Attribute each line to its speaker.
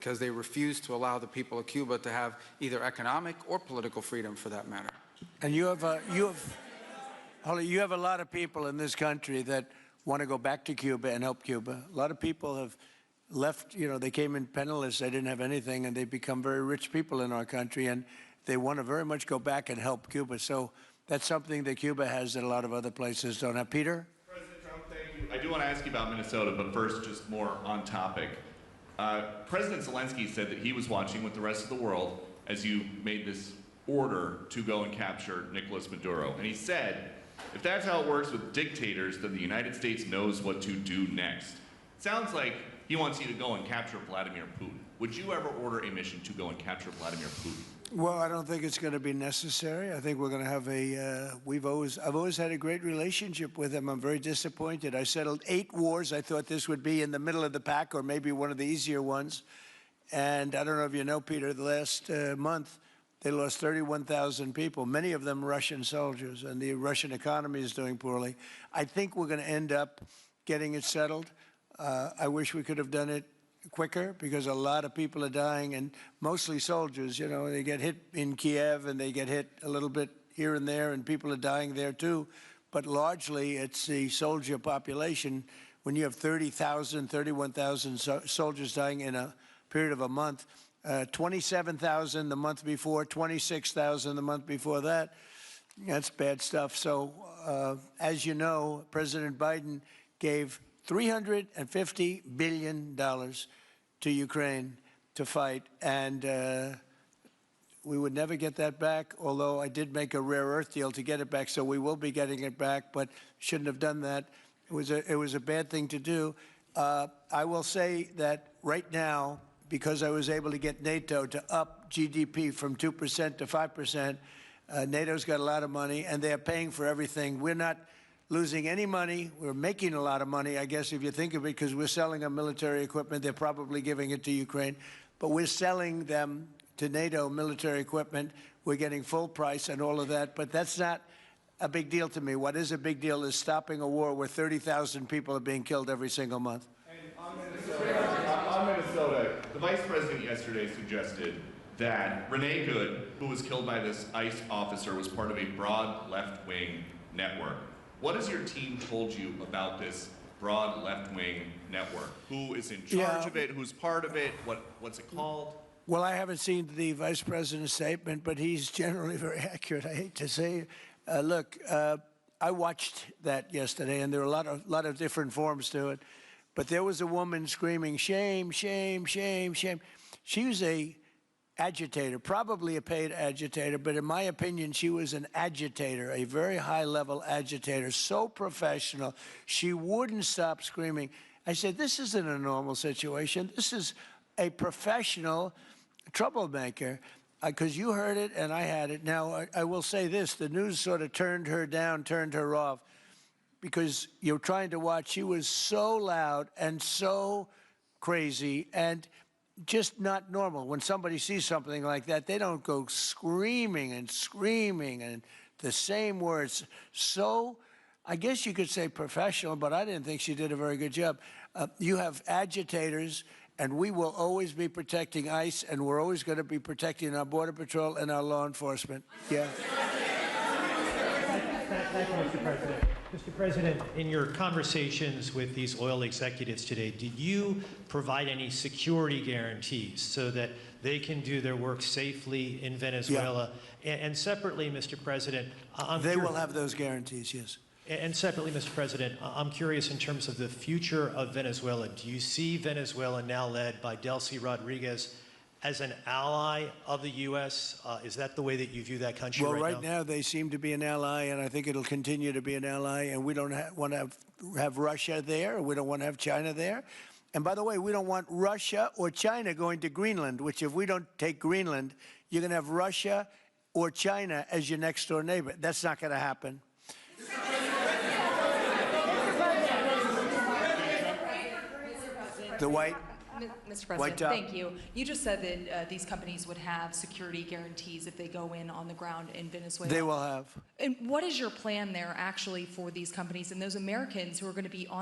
Speaker 1: because they refuse to allow the people of Cuba to have either economic or political freedom, for that matter.
Speaker 2: And you have a lot of people in this country that want to go back to Cuba and help Cuba. A lot of people have left, they came in penniless, they didn't have anything, and they've become very rich people in our country, and they want to very much go back and help Cuba. So that's something that Cuba has that a lot of other places don't have. Peter?
Speaker 3: President Trump, thank you. I do want to ask you about Minnesota, but first, just more on topic. President Zelensky said that he was watching with the rest of the world as you made this order to go and capture Nicolas Maduro. And he said, if that's how it works with dictators, then the United States knows what to do next. Sounds like he wants you to go and capture Vladimir Putin. Would you ever order a mission to go and capture Vladimir Putin?
Speaker 2: Well, I don't think it's going to be necessary. I think we're going to have I've always had a great relationship with him. I'm very disappointed. I settled 8 wars. I thought this would be in the middle of the pack, or maybe one of the easier ones. And I don't know if you know, Peter, the last month, they lost 31,000 people, many of them Russian soldiers, and the Russian economy is doing poorly. I think we're going to end up getting it settled. I wish we could have done it quicker, because a lot of people are dying, and mostly soldiers. They get hit in Kiev and they get hit a little bit here and there, and people are dying there too. But largely it's the soldier population. When you have 30,000, 31,000 soldiers dying in a period of a month, 27,000 the month before, 26,000 the month before that, that's bad stuff. So as you know, President Biden gave $350 billion to Ukraine to fight, and we would never get that back, although I did make a rare earth deal to get it back, so we will be getting it back, but shouldn't have done that. It was a bad thing to do. I will say that right now, because I was able to get NATO to up GDP from 2% to 5%, NATO's got a lot of money, and they're paying for everything. We're not losing any money. We're making a lot of money, I guess, if you think of it, because we're selling them military equipment. They're probably giving it to Ukraine. But we're selling them to NATO military equipment. We're getting full price and all of that. But that's not a big deal to me. What is a big deal is stopping a war where 30,000 people are being killed every single month.
Speaker 3: And on Minnesota, the vice president yesterday suggested that Renee Good, who was killed by this ICE officer, was part of a broad left-wing network. What has your team told you about this broad left-wing network? Who is in charge of it? Who's part of it? What's it called?
Speaker 2: Well, I haven't seen the vice president's statement, but he's generally very accurate. I hate to say it. Look, I watched that yesterday, and there were a lot of different forms to it. But there was a woman screaming, shame, shame, shame, shame. She was a agitator, probably a paid agitator, but in my opinion, she was an agitator, a very high-level agitator, so professional. She wouldn't stop screaming. I said, this isn't a normal situation. This is a professional troublemaker, because you heard it and I had it. Now, I will say this. The news sort of turned her down, turned her off, because you're trying to watch. She was so loud and so crazy and just not normal. When somebody sees something like that, they don't go screaming and screaming and the same words. So I guess you could say professional, but I didn't think she did a very good job. You have agitators, and we will always be protecting ICE, and we're always going to be protecting our Border Patrol and our law enforcement. Yeah.
Speaker 4: Thank you, Mr. President. Mr. President, in your conversations with these oil executives today, did you provide any security guarantees so that they can do their work safely in Venezuela? Yeah. And separately, Mr. President,
Speaker 2: they will have those guarantees, yes.
Speaker 4: And separately, Mr. President, I'm curious in terms of the future of Venezuela. Do you see Venezuela, now led by Delcy Rodriguez, as an ally of the U.S.? Is that the way that you view that country right now?
Speaker 2: Well, right now they seem to be an ally, and I think it'll continue to be an ally, and we don't want to have Russia there. We don't want to have China there. And by the way, we don't want Russia or China going to Greenland, which if we don't take Greenland, you're going to have Russia or China as your next-door neighbor. That's not going to happen. The white...
Speaker 5: Mr. President, thank you. You just said that these companies would have security guarantees if they go in on the ground in Venezuela.
Speaker 2: They will have.
Speaker 5: And what is your plan there actually for these companies and those Americans who are going to be on